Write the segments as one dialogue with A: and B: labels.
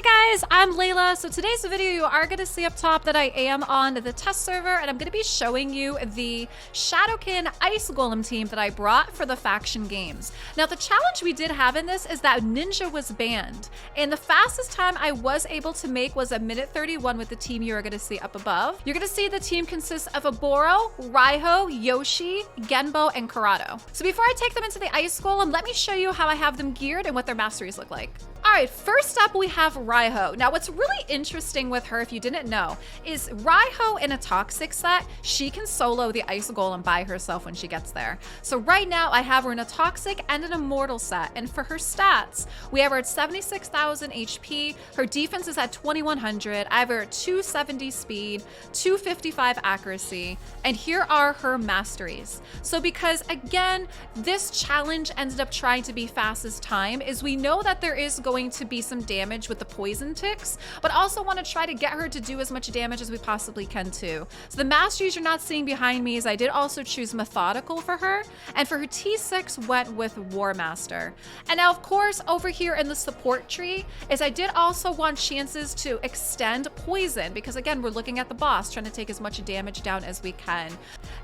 A: Hi guys, I'm Leila. So today's video, you are going to see up top that I am on the test server, and I'm going to be showing you the Shadowkin Ice Golem team that I brought for the faction games. Now the challenge we did have in this is that Ninja was banned, and the fastest time I was able to make was a minute 31 with the team you are going to see up above. You're going to see the team consists of Aboro, Raiho, Yoshi, Genbo, and Corrado. So before I take them into the Ice Golem, let me show you how I have them geared and what their masteries look like. All right, first up we have Raiho. Now what's really interesting with her, if you didn't know, is Raiho in a toxic set, she can solo the Ice Golem by herself when she gets there. So right now I have her in a toxic and an immortal set, and for her stats, we have her at 76,000 HP, her defense is at 2100, I have her at 270 speed, 255 accuracy, and here are her masteries. So because again, this challenge ended up trying to be fastest time, is we know that there is going to be some damage with the poison ticks, but also want to try to get her to do as much damage as we possibly can too. So the masteries you're not seeing behind me is I did also choose methodical for her, and for her T6 went with War Master. And now of course over here in the support tree is I did also want chances to extend poison, because again we're looking at the boss trying to take as much damage down as we can.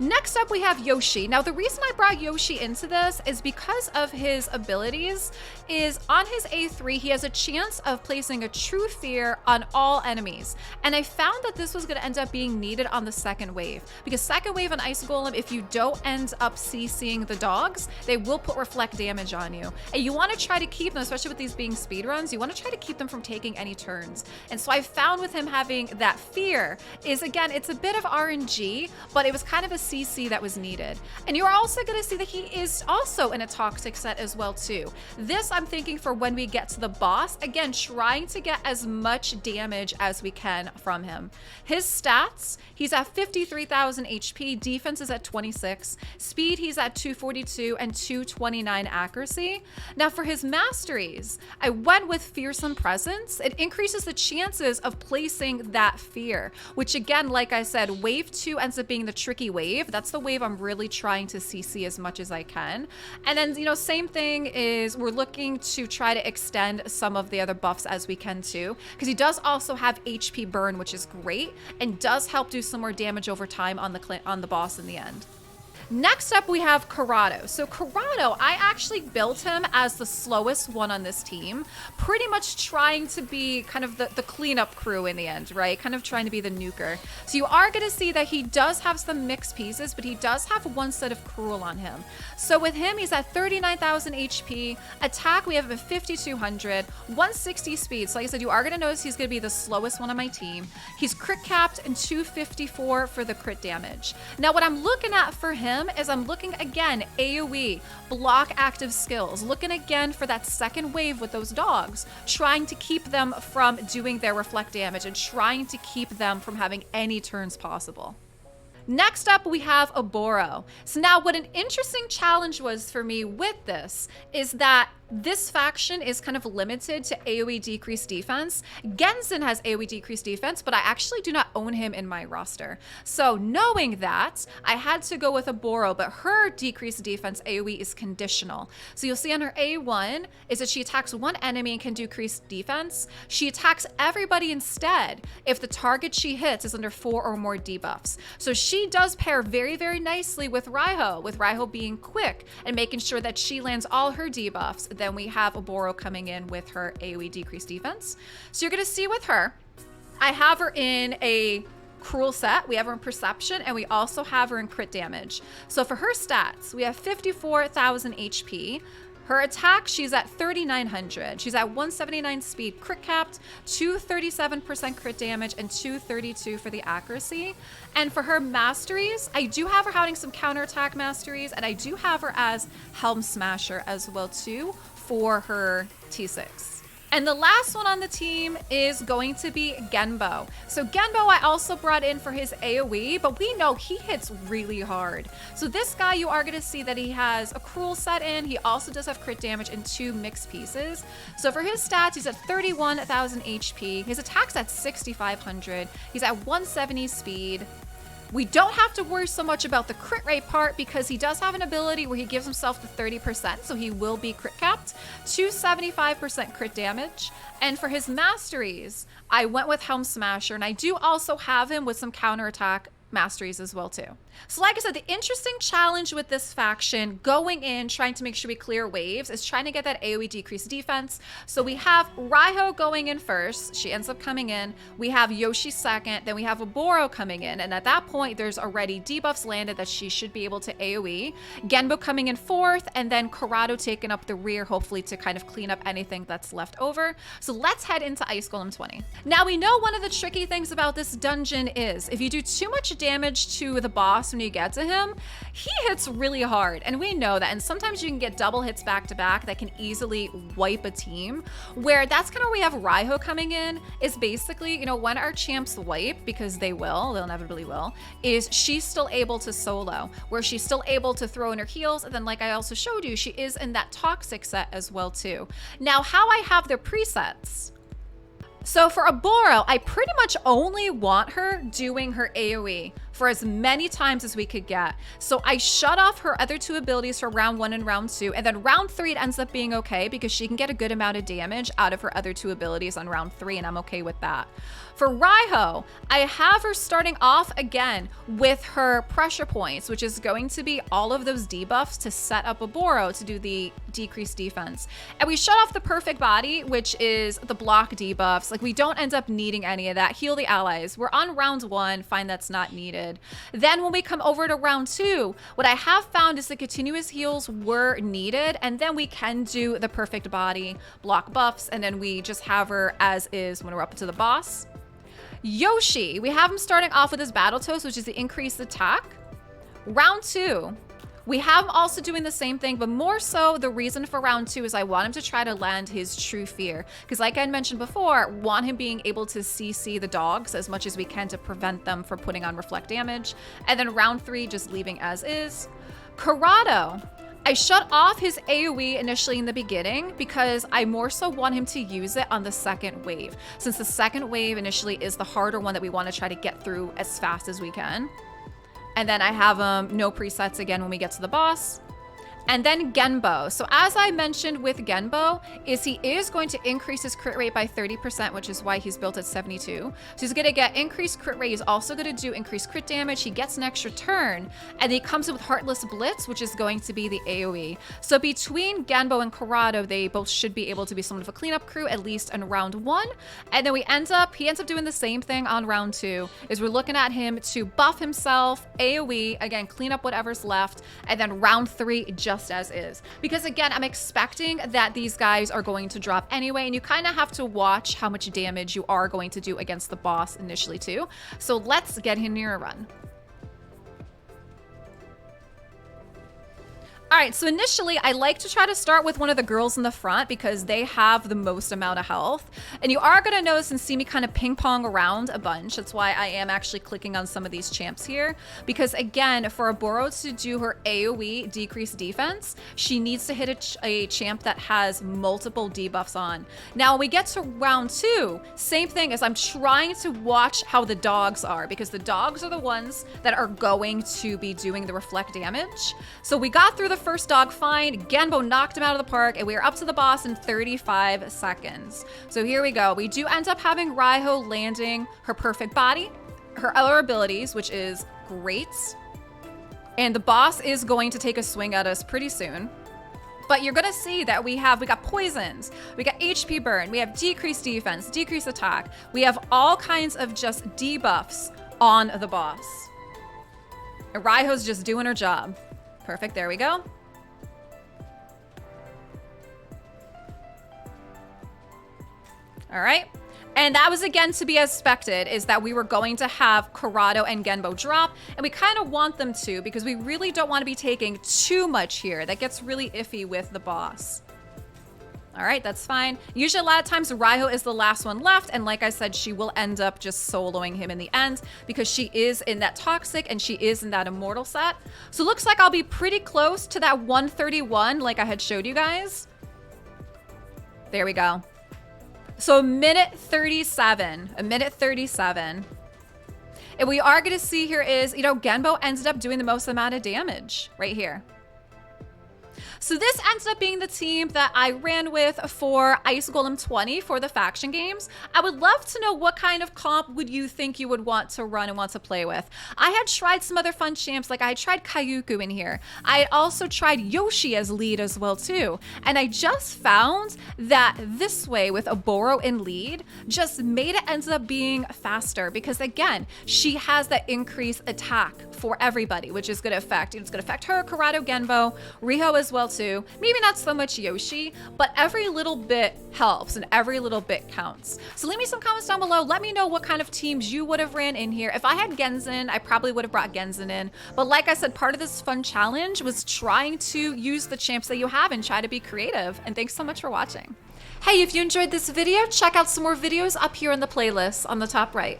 A: Next up we have Yoshi. Now the reason I brought Yoshi into this is because of his abilities. Is on his A3 he has a chance of placing a true fear on all enemies, and I found that this was going to end up being needed on the second wave, because second wave on Ice Golem, if you don't end up CCing the dogs, they will put reflect damage on you, and you want to try to keep them, especially with these being speed runs, you want to try to keep them from taking any turns. And so I found with him having that fear is, again, it's a bit of RNG, but it was kind of a CC that was needed. And you're also going to see that he is also in a toxic set as well too. This I'm thinking for when we get to the boss, again trying to get as much damage as we can from him. His stats, he's at 53,000 HP, defense is at 26, speed he's at 242, and 229 accuracy. Now for his masteries, I went with fearsome presence. It increases the chances of placing that fear, which again, like I said, wave 2 ends up being the tricky wave. That's the wave I'm really trying to CC as much as I can. And then, you know, same thing is we're looking to try to extend some of the other buffs as we can too, because he does also have HP burn, which is great and does help do some more damage over time on the boss in the end. Next up we have Corrado. So Corrado, I actually built him as the slowest one on this team, pretty much trying to be kind of the cleanup crew in the end, right? Kind of trying to be the nuker. So you are going to see that he does have some mixed pieces, but he does have one set of cruel on him. So with him, he's at 39,000 HP, attack we have a 5,200, 160 speed. So like I said, you are going to notice he's going to be the slowest one on my team. He's crit capped and 254 for the crit damage. Now what I'm looking at for him is I'm looking again, AoE, block active skills, looking again for that second wave with those dogs, trying to keep them from doing their reflect damage and trying to keep them from having any turns possible. Next up, we have Aboro. So now what an interesting challenge was for me with this is that this faction is kind of limited to AoE decreased defense. Genzin has AoE decreased defense, but I actually do not own him in my roster. So knowing that, I had to go with Aboro, but her decreased defense AoE is conditional. So you'll see on her A1 is that she attacks one enemy and can decrease defense. She attacks everybody instead if the target she hits is under 4 or more debuffs. So she does pair very, very nicely with Raiho being quick and making sure that she lands all her debuffs. Then we have Aboro coming in with her AoE decreased defense. So you're going to see with her, I have her in a cruel set, we have her in perception, and we also have her in crit damage. So for her stats, we have 54,000 HP. Her attack, she's at 3,900. She's at 179 speed, crit capped, 237% crit damage, and 232 for the accuracy. And for her masteries, I do have her having some counterattack masteries, and I do have her as Helm Smasher as well too for her T6. And the last one on the team is going to be Genbo. So Genbo I also brought in for his AoE, but we know he hits really hard. So this guy, you are going to see that he has a cruel set in. He also does have crit damage in 2 mixed pieces. So for his stats, he's at 31,000 HP. His attack's at 6,500. He's at 170 speed. We don't have to worry so much about the crit rate part because he does have an ability where he gives himself the 30%, so he will be crit capped to 75% crit damage. And for his masteries, I went with Helm Smasher, and I do also have him with some counterattack masteries as well too. So like I said, the interesting challenge with this faction going in, trying to make sure we clear waves, is trying to get that AoE decreased defense. So we have Raiho going in first. She ends up coming in. We have Yoshi second. Then we have Aboro coming in. And at that point, there's already debuffs landed that she should be able to AoE. Genbo coming in fourth, and then Corrado taking up the rear, hopefully to kind of clean up anything that's left over. So let's head into Ice Golem 20. Now we know one of the tricky things about this dungeon is if you do too much damage to the boss when you get to him, he hits really hard, and we know that. And sometimes you can get double hits back to back that can easily wipe a team, where that's kind of where we have Raiho coming in. Is basically, you know, when our champs wipe, because they'll inevitably will, is she's still able to solo, where she's still able to throw in her heals. And then, like I also showed you, she is in that toxic set as well too. Now, how I have their presets. So for Aboro, I pretty much only want her doing her AoE for as many times as we could get. So I shut off her other two abilities for round 1 and round 2, and then round 3 it ends up being okay because she can get a good amount of damage out of her other two abilities on round 3, and I'm okay with that. For Raiho, I have her starting off again with her pressure points, which is going to be all of those debuffs to set up Aboro to do the decreased defense. And we shut off the perfect body, which is the block debuffs. Like, we don't end up needing any of that. Heal the allies. We're on round 1, fine, that's not needed. Then when we come over to round 2, what I have found is the continuous heals were needed, and then we can do the perfect body block buffs, and then we just have her as is when we're up to the boss. Yoshi, we have him starting off with his Battle Toast, which is the increased attack. Round 2, we have him also doing the same thing, but more so the reason for round 2 is I want him to try to land his True Fear. Because like I mentioned before, want him being able to CC the dogs as much as we can to prevent them from putting on reflect damage. And then round 3, just leaving as is. Corrado, I shut off his AoE initially in the beginning because I more so want him to use it on the second wave, since the second wave initially is the harder one that we want to try to get through as fast as we can. And then I have no presets again when we get to the boss. And then Genbo. So as I mentioned with Genbo, is he is going to increase his crit rate by 30%, which is why he's built at 72. So he's going to get increased crit rate. He's also going to do increased crit damage. He gets an extra turn, and he comes in with Heartless Blitz, which is going to be the AoE. So between Genbo and Corrado, they both should be able to be somewhat of a cleanup crew, at least in round 1. And then he ends up doing the same thing on round 2, is we're looking at him to buff himself, AoE, again, clean up whatever's left, and then round 3, just as is. Because again, I'm expecting that these guys are going to drop anyway, and you kind of have to watch how much damage you are going to do against the boss initially too. So let's get him near a run. All right, so initially I like to try to start with one of the girls in the front because they have the most amount of health. And you are gonna notice and see me kind of ping pong around a bunch. That's why I am actually clicking on some of these champs here. Because again, for Aboro to do her AoE decreased defense, she needs to hit a champ that has multiple debuffs on. Now when we get to round 2, same thing as I'm trying to watch how the dogs are, because the dogs are the ones that are going to be doing the reflect damage. So we got through the first dog fine. Genbo knocked him out of the park, and we are up to the boss in 35 seconds. So here we go. We do end up having Raiho landing her perfect body, her other abilities, which is great. And the boss is going to take a swing at us pretty soon. But you're gonna see that we got poisons, we got HP burn, we have decreased defense, decreased attack. We have all kinds of just debuffs on the boss. And Raiho's just doing her job. Perfect, there we go. All right, and that was again to be expected, is that we were going to have Corrado and Genbo drop, and we kind of want them to because we really don't want to be taking too much here. That gets really iffy with the boss. All right, that's fine. Usually a lot of times Raiho is the last one left, and like I said, she will end up just soloing him in the end because she is in that toxic and she is in that immortal set. So looks like I'll be pretty close to that 131 like I had showed you guys. There we go. So a minute 37. And we are going to see here is, you know, Genbo ended up doing the most amount of damage right here. So this ended up being the team that I ran with for Ice Golem 20 for the faction games. I would love to know what kind of comp would you think you would want to run and want to play with. I had tried some other fun champs, like I had tried Kayuku in here. I had also tried Yoshi as lead as well too. And I just found that this way with Aboro in lead just made it ends up being faster because again, she has that increased attack for everybody, which is going to affect, it's going to affect her, Corrado, Genbo, Riho as well too. Maybe not so much Yoshi, but every little bit helps and every little bit counts. So leave me some comments down below. Let me know what kind of teams you would have ran in here. If I had Genzen, I probably would have brought Genzen in. But like I said, part of this fun challenge was trying to use the champs that you have and try to be creative. And thanks so much for watching. Hey, if you enjoyed this video, check out some more videos up here in the playlist on the top right.